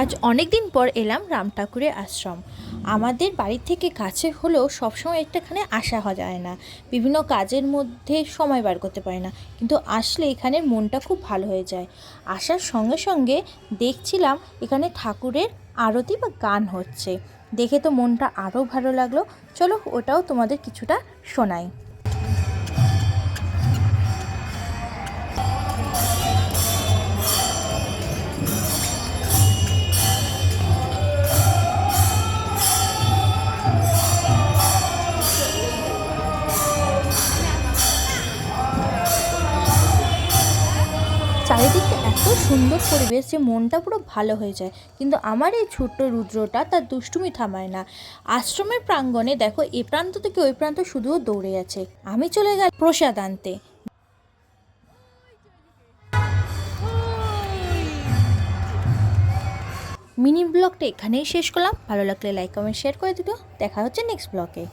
আজ অনেক দিন পর এলাম রাম ঠাকুরের আশ্রম। আমাদের বাড়ি থেকে কাছে হলেও সবসময় একটাখানে আসা যায় না, বিভিন্ন কাজের মধ্যে সময় বার করতে পারি না, কিন্তু আসলে এখানে মনটা খুব ভালো হয়ে যায়। আসার সঙ্গে সঙ্গে দেখছিলাম এখানে ঠাকুরের আরতি বা গান হচ্ছে, দেখে তো মনটা আরও ভালো লাগলো। চলো ওটাও তোমাদের কিছুটা শোনাই। চারিদিকটা এত সুন্দর পরিবেশ যে মনটা পুরো ভালো হয়ে যায়, কিন্তু আমার এই ছোট্ট রুদ্রটা তার দুষ্টুমি থামায় না। আশ্রমের প্রাঙ্গণে দেখো, এ প্রান্ত থেকে ওই প্রান্ত শুধুও দৌড়ে আছে। আমি চলে গেল প্রসাদ আনতে। মিনি ব্লগটা এখানেই শেষ করলাম। ভালো লাগলে লাইক কমেন্ট শেয়ার করে দিও। দেখা হচ্ছে নেক্সট ব্লগে।